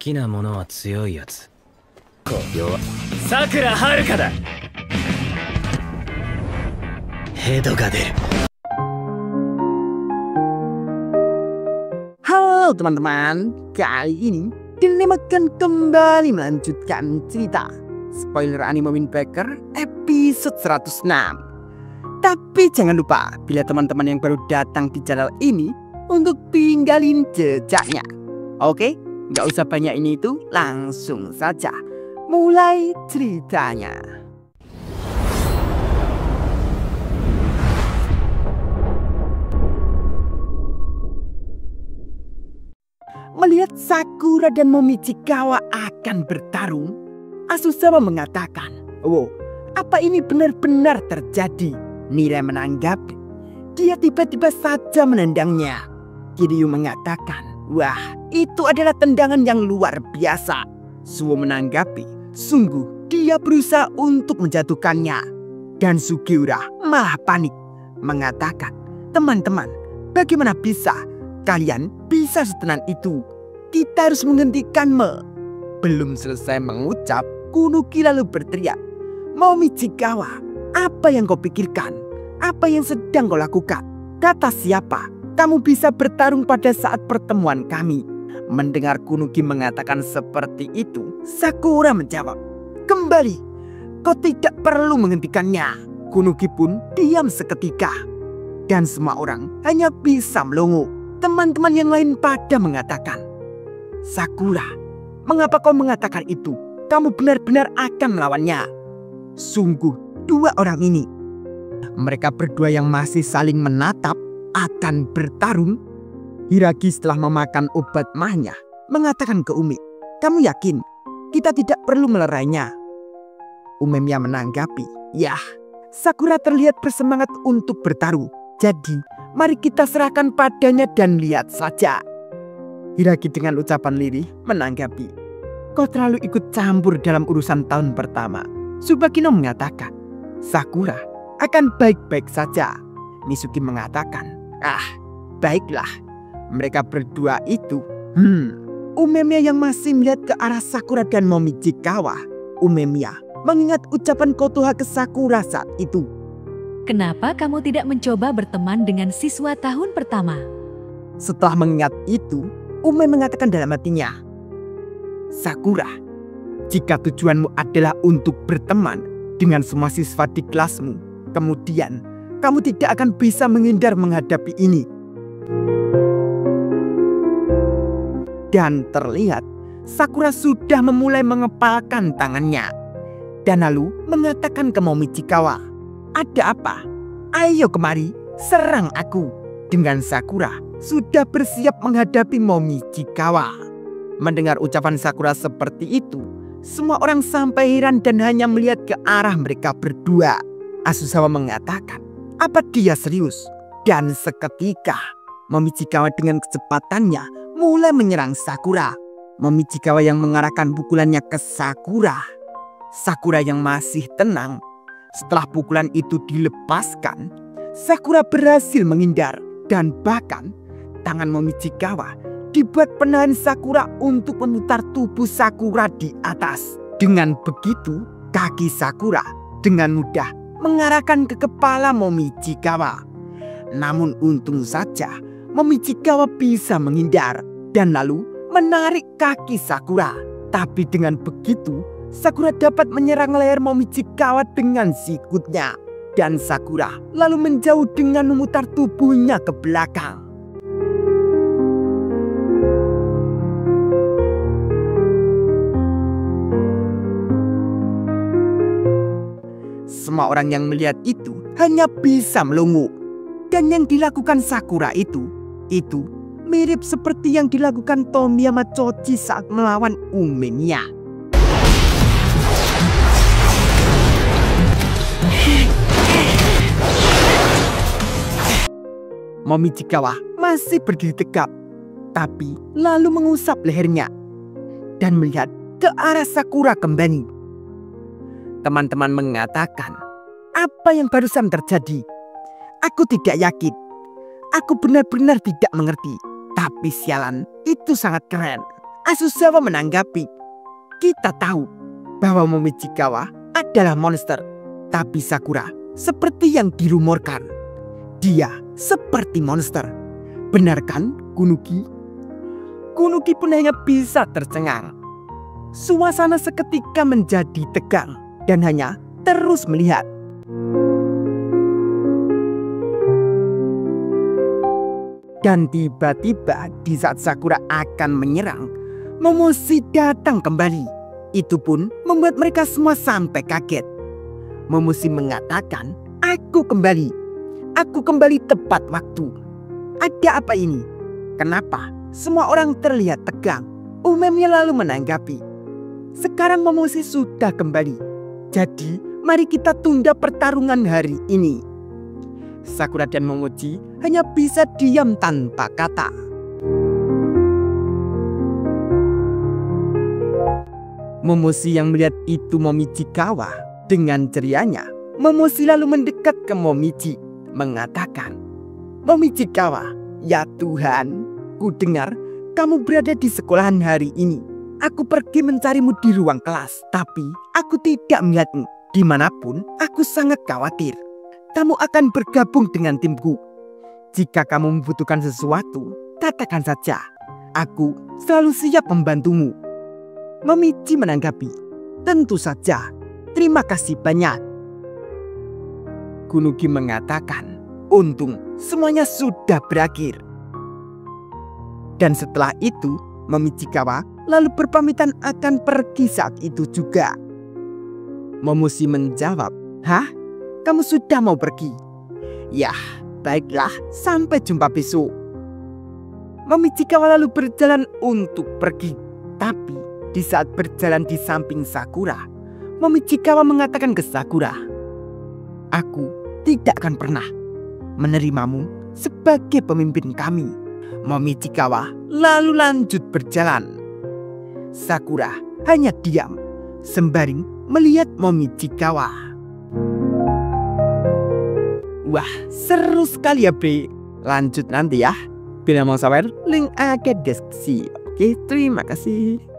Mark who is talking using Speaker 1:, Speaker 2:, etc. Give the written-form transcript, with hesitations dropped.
Speaker 1: きなものは強いやつ。弱。さくらはるかだ。ヘドが出る。
Speaker 2: Halo teman-teman, kali ini Dinem akan kembali melanjutkan cerita spoiler anime Wind Waker episode 106. Tapi jangan lupa, bila teman-teman yang baru datang di channel ini, untuk tinggalin jejaknya. Oke, nggak usah banyak ini itu, langsung saja mulai ceritanya. Melihat Sakura dan Momichikawa akan bertarung, Azusawa mengatakan, "Wow, apa ini benar-benar terjadi?" Nire menanggapi. Dia tiba-tiba saja menendangnya. Kiryu mengatakan, "Wah, itu adalah tendangan yang luar biasa." Suo menanggapi, "Sungguh dia berusaha untuk menjatuhkannya." Dan Sugiura malah panik, mengatakan, "Teman-teman, bagaimana bisa kalian bisa setenan itu? Kita harus menghentikanmu." Belum selesai mengucap, Kunuki lalu berteriak, "Momichikawa, apa yang kau pikirkan? Apa yang sedang kau lakukan? Kata siapa kamu bisa bertarung pada saat pertemuan kami?" Mendengar Kunuki mengatakan seperti itu, Sakura menjawab, "Kembali, kau tidak perlu menghentikannya." Kunuki pun diam seketika, dan semua orang hanya bisa melongo. Teman-teman yang lain pada mengatakan, "Sakura, mengapa kau mengatakan itu? Kamu benar-benar akan melawannya." Sungguh dua orang ini, mereka berdua yang masih saling menatap akan bertarung. Hiragi setelah memakan obat mahnya mengatakan ke Umi, "Kamu yakin kita tidak perlu melerainya?" Umemiya menanggapi, "Yah, Sakura terlihat bersemangat untuk bertarung. Jadi mari kita serahkan padanya dan lihat saja." Hiragi dengan ucapan lirih menanggapi, "Kau terlalu ikut campur dalam urusan tahun pertama." Tsubakino mengatakan, "Sakura akan baik-baik saja." Mizuki mengatakan, "Ah, baiklah." Mereka berdua itu, Umemiya yang masih melihat ke arah Sakura dan Momichikawa. Umemiya mengingat ucapan Kotoha ke Sakura saat itu.
Speaker 3: "Kenapa kamu tidak mencoba berteman dengan siswa tahun pertama?"
Speaker 2: Setelah mengingat itu, Ume mengatakan dalam hatinya, "Sakura, jika tujuanmu adalah untuk berteman dengan semua siswa di kelasmu, kemudian kamu tidak akan bisa menghindar menghadapi ini." Dan terlihat Sakura sudah memulai mengepalkan tangannya, dan lalu mengatakan ke Momichikawa, "Ada apa? Ayo kemari, serang aku." Dengan Sakura sudah bersiap menghadapi Momichikawa. Mendengar ucapan Sakura seperti itu, semua orang sampai heran dan hanya melihat ke arah mereka berdua. Azusawa mengatakan, "Apa dia serius?" Dan seketika Momichikawa dengan kecepatannya mulai menyerang Sakura. Momichikawa yang mengarahkan pukulannya ke Sakura. Sakura yang masih tenang. Setelah pukulan itu dilepaskan, Sakura berhasil menghindar, dan bahkan tangan Momichikawa dibuat penahan Sakura untuk memutar tubuh Sakura di atas. Dengan begitu, kaki Sakura dengan mudah mengarahkan ke kepala Momichikawa. Namun untung saja Momichikawa bisa menghindar dan lalu menarik kaki Sakura. Tapi dengan begitu, Sakura dapat menyerang leher Momichikawa dengan sikutnya. Dan Sakura lalu menjauh dengan memutar tubuhnya ke belakang. Semua orang yang melihat itu hanya bisa melongo. Dan yang dilakukan Sakura itu mirip seperti yang dilakukan Tomiyama Choji saat melawan Umemiya. Momichikawa masih berdiri tegap, tapi lalu mengusap lehernya dan melihat ke arah Sakura kembali. Teman-teman mengatakan, "Apa yang barusan terjadi? Aku tidak yakin. Aku benar-benar tidak mengerti. Tapi sialan, itu sangat keren." Asusawa menanggapi, kita tahu bahwa Momichikawa adalah monster. Tapi Sakura seperti yang dirumorkan. Dia seperti monster. Benar kan, Kunuki? Kunuki pun hanya bisa tercengang. Suasana seketika menjadi tegang dan hanya terus melihat. Dan tiba-tiba di saat Sakura akan menyerang, Momoshi datang kembali. Itu pun membuat mereka semua sampai kaget. Momoshi mengatakan, aku kembali. Aku kembali tepat waktu. Ada apa ini? Kenapa semua orang terlihat tegang? Umemnya lalu menanggapi, sekarang Momoshi sudah kembali. Jadi mari kita tunda pertarungan hari ini. Sakura dan Momochi hanya bisa diam tanpa kata. Momoshi yang melihat itu Momichikawa dengan cerianya. Momoshi lalu mendekat ke Momichi mengatakan, Momichikawa, ya Tuhan, ku dengar kamu berada di sekolahan hari ini. Aku pergi mencarimu di ruang kelas, tapi aku tidak melihatmu. Dimanapun, aku sangat khawatir. Kamu akan bergabung dengan timku. Jika kamu membutuhkan sesuatu, katakan saja. Aku selalu siap membantumu. Momichi menanggapi, tentu saja. Terima kasih banyak. Kunuki mengatakan, untung semuanya sudah berakhir. Dan setelah itu, Momichikawa lalu berpamitan akan pergi saat itu juga. Momoshi menjawab, hah? Kamu sudah mau pergi? Yah, baiklah, sampai jumpa besok. Momichikawa lalu berjalan untuk pergi. Tapi di saat berjalan di samping Sakura, Momichikawa mengatakan ke Sakura, aku tidak akan pernah menerimamu sebagai pemimpin kami. Momichikawa lalu lanjut berjalan. Sakura hanya diam sembari melihat Momichikawa. Wah, seru sekali ya, Bre. Lanjut nanti ya. Bila mau sawer, link ada di deskripsi. Oke, terima kasih.